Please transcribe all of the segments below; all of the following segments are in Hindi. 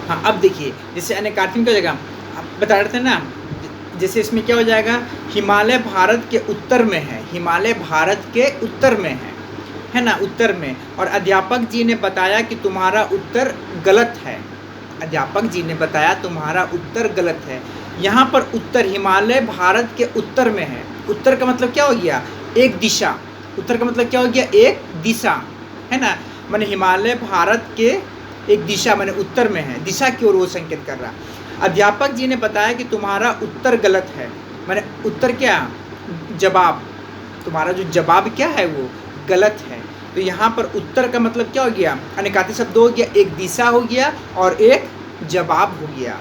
हाँ, अब देखिए जैसे अनेकार्थी में क्या हो जाएगा, आप बता रहे थे ना, जैसे इसमें क्या हो जाएगा, हिमालय भारत के उत्तर में है, हिमालय भारत के उत्तर में है ना, उत्तर में। और अध्यापक जी ने बताया कि तुम्हारा उत्तर गलत है, अध्यापक जी ने बताया तुम्हारा उत्तर गलत है। यहाँ पर उत्तर हिमालय भारत के उत्तर में है, उत्तर का मतलब क्या हो गया, एक दिशा, उत्तर का मतलब क्या हो गया, एक दिशा, है ना, माने हिमालय भारत के एक दिशा माने उत्तर में है, दिशा की ओर वो संकेत कर रहा। अध्यापक जी ने बताया कि तुम्हारा उत्तर गलत है, माने उत्तर क्या, जवाब, तुम्हारा जो जवाब क्या है वो गलत है। तो यहाँ पर उत्तर का मतलब क्या हो गया, अनेकार्थी शब्द हो गया, एक दिशा हो गया और एक जवाब हो गया।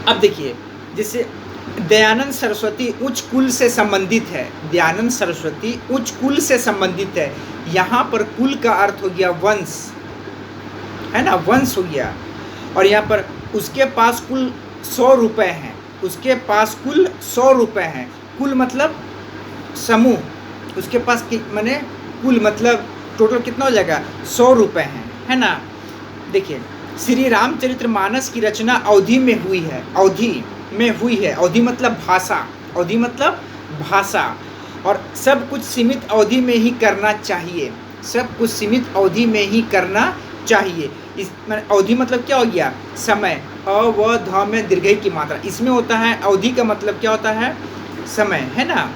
अब देखिए जैसे दयानंद सरस्वती उच्च कुल से संबंधित है, दयानंद सरस्वती उच्च कुल से संबंधित है, यहाँ पर कुल का अर्थ हो गया वंश, है ना, वंश हो गया। और यहाँ पर उसके पास कुल 100 रुपये हैं, उसके पास कुल 100 रुपये हैं, कुल मतलब समूह, उसके पास माने कुल मतलब टोटल कितना हो जाएगा, 100 रुपये हैं, है ना। देखिए श्री रामचरितमानस की रचना अवधि में हुई है, अवधि में हुई है, अवधि मतलब भाषा, अवधि मतलब भाषा, और सब कुछ सीमित अवधि में ही करना चाहिए, सब कुछ सीमित अवधि में ही करना चाहिए। इस अवधि मतलब क्या हो गया, समय, अ व ध में दीर्घई की मात्रा इसमें होता है, अवधि का मतलब क्या होता है, समय, है ना,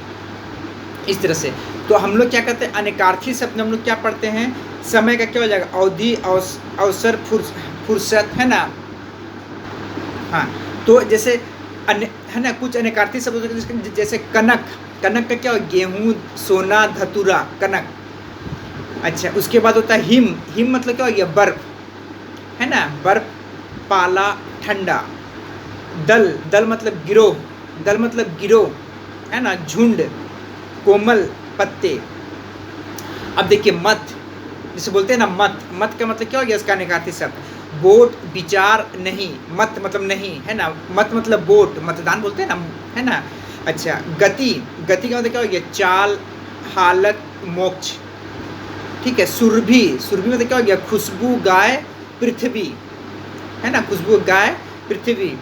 इस तरह से। तो हम लोग क्या कहते हैं, अनेकार्थी शब्द हम लोग क्या पढ़ते हैं, समय का क्या हो जाएगा, अवधि, अवसर, फुर्सत, है ना। हाँ, तो जैसे है ना, कुछ अनेकार्थी शब्द जैसे कनक, कनक का क्या हो, गेहूँ, सोना, धतूरा, कनक। अच्छा, उसके बाद होता है हिम, हिम मतलब क्या हो गया, बर्फ, है ना, बर्फ, पाला, ठंडा। दल, दल मतलब गिरोह, दल मतलब गिरोह, है ना, झुंड, कोमल, पत्ते। अब देखिए मत, जिसे बोलते हैं ना मत, मत का मतलब क्या हो गया इसका अनेकार्थी शब्द, वोट, विचार, नहीं, मत मतलब नहीं, है ना, मत मतलब वोट, मतदान बोलते हैं ना, है ना। अच्छा, गति, गति का मतलब क्या हो गया, चाल, हालत, मोक्ष, ठीक है। सुरभि, सुरभि मतलब क्या हो गया, खुशबू, गाय, पृथ्वी, है ना, खुशबू, गाय, पृथ्वी।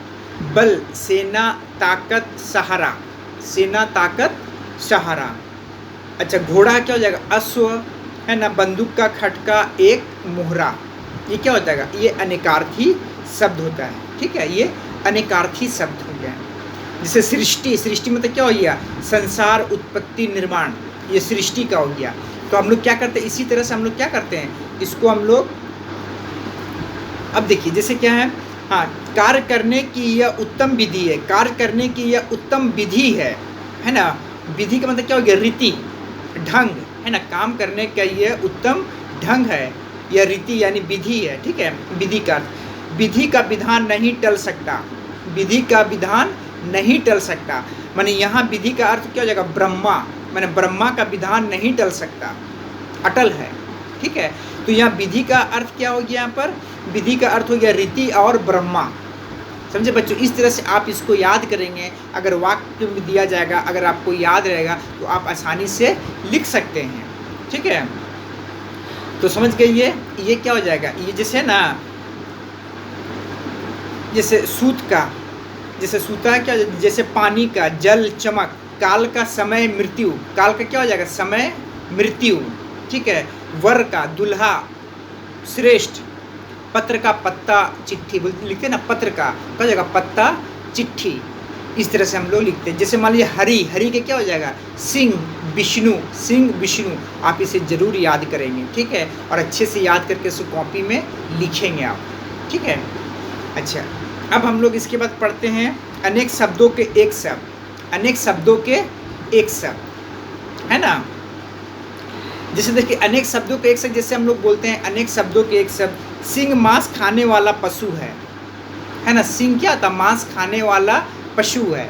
बल, सेना, ताकत, सहारा, सेना, ताकत, सहारा। अच्छा, घोड़ा क्या हो जाएगा, अश्व, है ना, बंदूक का खटका, एक मुहरा। ये क्या होता है, ये अनेकार्थी शब्द होता है, ठीक है, ये अनेकार्थी शब्द हो गया। जैसे सृष्टि, सृष्टि मतलब क्या हो गया, संसार, उत्पत्ति, निर्माण, ये सृष्टि का हो गया। तो हम लोग क्या करते हैं, इसी तरह से हम लोग क्या करते हैं, इसको हम लोग, अब देखिए जैसे क्या है, हाँ, कार्य करने की यह उत्तम विधि है, कार्य करने की यह उत्तम विधि है ना। विधि का मतलब क्या हो गया, रीति, ढंग, है ना, काम करने का यह उत्तम ढंग है, यह रीति यानी विधि है, ठीक है। विधि का अर्थ, विधि का विधान नहीं टल सकता, विधि का विधान नहीं टल सकता, माने यहाँ विधि का अर्थ क्या हो जाएगा, ब्रह्मा, माने ब्रह्मा का विधान नहीं टल सकता, अटल है, ठीक है। तो यहाँ विधि का अर्थ क्या हो गया, यहाँ पर विधि का अर्थ हो गया रीति और ब्रह्मा, समझे बच्चों। इस तरह से आप इसको याद करेंगे, अगर वाक्य में दिया जाएगा, अगर आपको याद रहेगा तो आप आसानी से लिख सकते हैं, ठीक है। तो समझ गए, ये क्या हो जाएगा, ये जैसे ना, जैसे सूत का, जैसे सूता क्या, जैसे पानी का, जल, चमक, काल का, समय, मृत्यु, काल का क्या हो जाएगा, समय, मृत्यु, ठीक है। वर का, दुल्हा, श्रेष्ठ, पत्र का, पत्ता, चिट्ठी लिखते हैं ना, पत्र का क्या हो जाएगा, पत्ता, चिट्ठी, इस तरह से हम लोग लिखते हैं। जैसे मान लीजिए हरि, हरि के क्या हो जाएगा, सिंह, विष्णु, सिंह, विष्णु। आप इसे जरूर याद करेंगे, ठीक है, और अच्छे से याद करके इसे कॉपी में लिखेंगे आप, ठीक है। अच्छा, अब हम लोग इसके बाद पढ़ते हैं अनेक शब्दों के एक शब्द, अनेक शब्दों के एक शब्द, है ना। जैसे देखिए अनेक शब्दों के एक शब्द, जैसे हम लोग बोलते हैं अनेक शब्दों के एक शब्द, सिंह मांस खाने वाला पशु है ना, सिंह क्या था, मांस खाने वाला पशु है।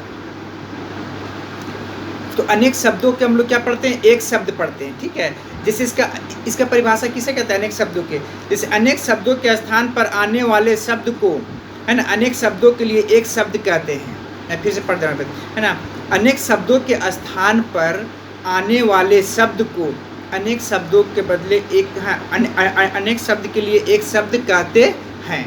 तो अनेक शब्दों के हम लोग क्या पढ़ते हैं, एक शब्द पढ़ते हैं, ठीक है। जैसे इसका परिभाषा किसे कहते हैं, अनेक शब्दों के, जैसे अनेक शब्दों के स्थान पर आने वाले शब्द को, है ना, अनेक शब्दों के लिए एक शब्द कहते हैं। मैं फिर से पढ़ रहा हूँ, है ना, अनेक शब्दों के स्थान पर आने वाले शब्द को अनेक शब्दों के बदले एक, हाँ, अनेक शब्द के लिए एक शब्द कहते हैं।